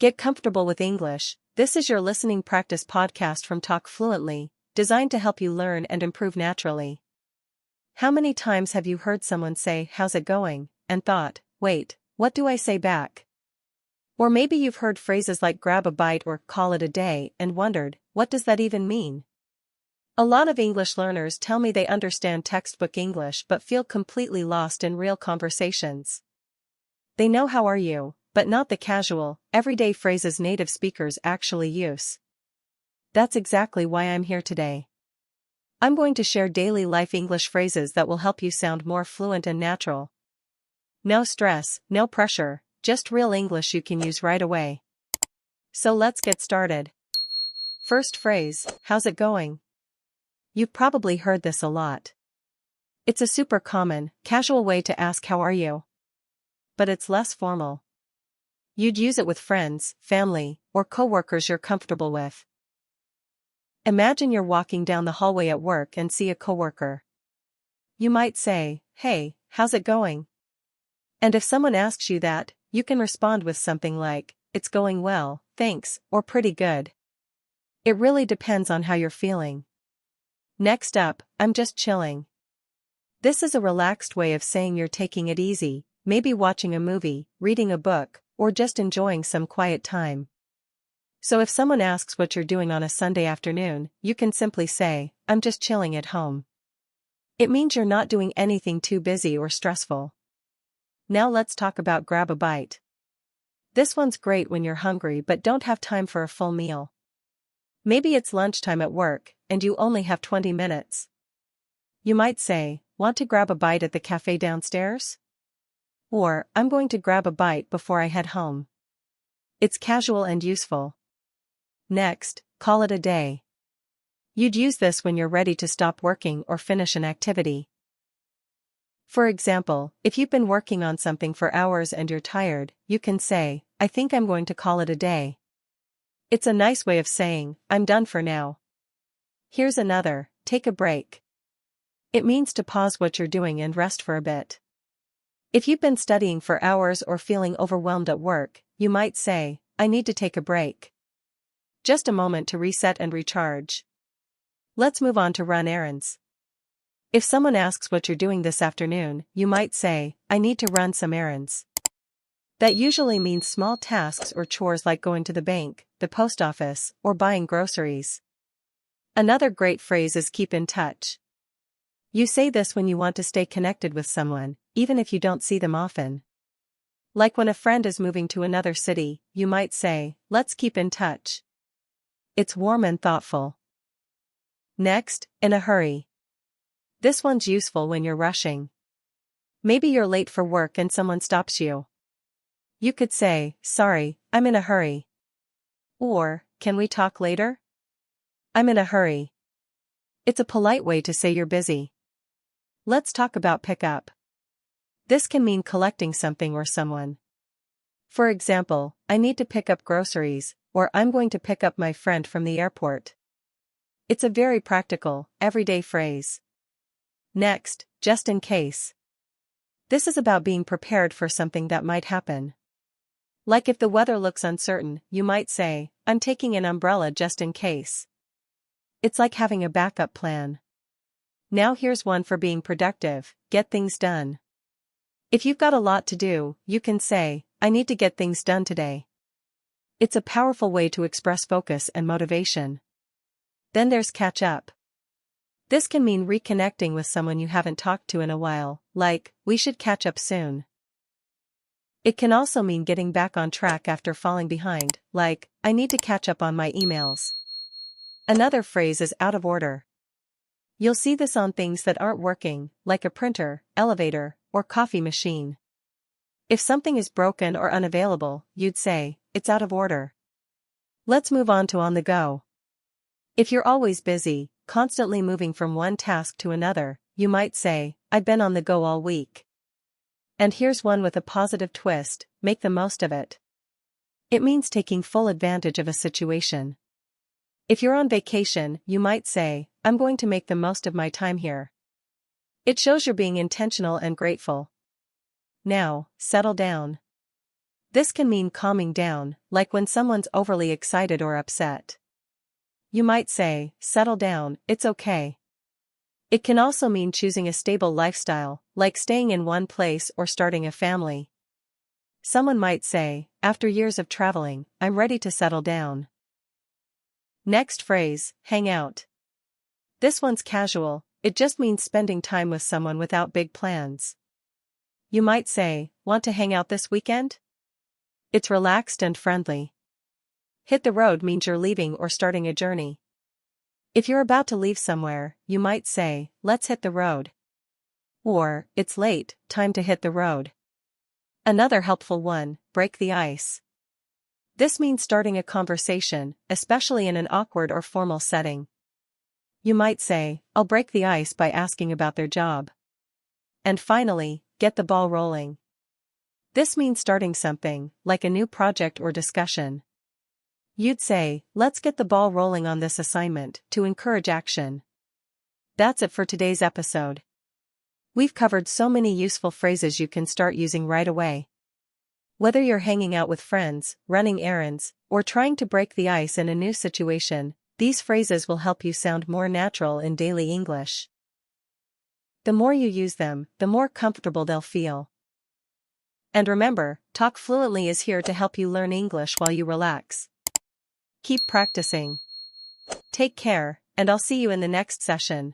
Get comfortable with English. This is your listening practice podcast from Talk Fluently, designed to help you learn and improve naturally. How many times have you heard someone say, "How's it going?" and thought, "Wait, what do I say back?" Or maybe you've heard phrases like grab a bite or call it a day and wondered, what does that even mean? A lot of English learners tell me they understand textbook English but feel completely lost in real conversations. They know "how are you," but not the casual, everyday phrases native speakers actually use. That's exactly why I'm here today. I'm going to share daily life English phrases that will help you sound more fluent and natural. No stress, no pressure, just real English you can use right away. So let's get started. First phrase, how's it going? You've probably heard this a lot. It's a super common, casual way to ask how are you? But it's less formal. You'd use it with friends, family, or coworkers you're comfortable with. Imagine you're walking down the hallway at work and see a coworker. You might say, "Hey, how's it going?" And if someone asks you that, you can respond with something like, "It's going well, thanks," or "pretty good." It really depends on how you're feeling. Next up, I'm just chilling. This is a relaxed way of saying you're taking it easy, maybe watching a movie, reading a book, or just enjoying some quiet time. So if someone asks what you're doing on a Sunday afternoon, you can simply say, "I'm just chilling at home." It means you're not doing anything too busy or stressful. Now let's talk about grab a bite. This one's great when you're hungry but don't have time for a full meal. Maybe it's lunchtime at work, and you only have 20 minutes. You might say, "Want to grab a bite at the cafe downstairs?" Or, "I'm going to grab a bite before I head home." It's casual and useful. Next, call it a day. You'd use this when you're ready to stop working or finish an activity. For example, if you've been working on something for hours and you're tired, you can say, "I think I'm going to call it a day." It's a nice way of saying, "I'm done for now." Here's another, take a break. It means to pause what you're doing and rest for a bit. If you've been studying for hours or feeling overwhelmed at work, you might say, "I need to take a break." Just a moment to reset and recharge. Let's move on to run errands. If someone asks what you're doing this afternoon, you might say, "I need to run some errands." That usually means small tasks or chores like going to the bank, the post office, or buying groceries. Another great phrase is keep in touch. You say this when you want to stay connected with someone, even if you don't see them often. Like when a friend is moving to another city, you might say, "Let's keep in touch." It's warm and thoughtful. Next, in a hurry. This one's useful when you're rushing. Maybe you're late for work and someone stops you. You could say, "Sorry, I'm in a hurry." Or, "Can we talk later?" I'm in a hurry. It's a polite way to say you're busy. Let's talk about pick up. This can mean collecting something or someone. For example, "I need to pick up groceries," or "I'm going to pick up my friend from the airport." It's a very practical, everyday phrase. Next, just in case. This is about being prepared for something that might happen. Like if the weather looks uncertain, you might say, "I'm taking an umbrella just in case." It's like having a backup plan. Now here's one for being productive, get things done. If you've got a lot to do, you can say, "I need to get things done today." It's a powerful way to express focus and motivation. Then there's catch up. This can mean reconnecting with someone you haven't talked to in a while, like, "We should catch up soon." It can also mean getting back on track after falling behind, like, "I need to catch up on my emails." Another phrase is out of order. You'll see this on things that aren't working, like a printer, elevator, or coffee machine. If something is broken or unavailable, you'd say, "It's out of order." Let's move on to on the go. If you're always busy, constantly moving from one task to another, you might say, "I've been on the go all week." And here's one with a positive twist, make the most of it. It means taking full advantage of a situation. If you're on vacation, you might say, "I'm going to make the most of my time here." It shows you're being intentional and grateful. Now, settle down. This can mean calming down, like when someone's overly excited or upset. You might say, settle down, it's okay. It can also mean choosing a stable lifestyle, like staying in one place or starting a family. Someone might say, after years of traveling, I'm ready to settle down. Next phrase, hang out. This one's casual, it just means spending time with someone without big plans. You might say, want to hang out this weekend? It's relaxed and friendly. Hit the road means you're leaving or starting a journey. If you're about to leave somewhere, you might say, let's hit the road. Or, it's late, time to hit the road. Another helpful one, break the ice. This means starting a conversation, especially in an awkward or formal setting. You might say, I'll break the ice by asking about their job. And finally, get the ball rolling. This means starting something, like a new project or discussion. You'd say, let's get the ball rolling on this assignment, to encourage action. That's it for today's episode. We've covered so many useful phrases you can start using right away. Whether you're hanging out with friends, running errands, or trying to break the ice in a new situation, these phrases will help you sound more natural in daily English. The more you use them, the more comfortable they'll feel. And remember, Talk Fluently is here to help you learn English while you relax. Keep practicing. Take care, and I'll see you in the next session.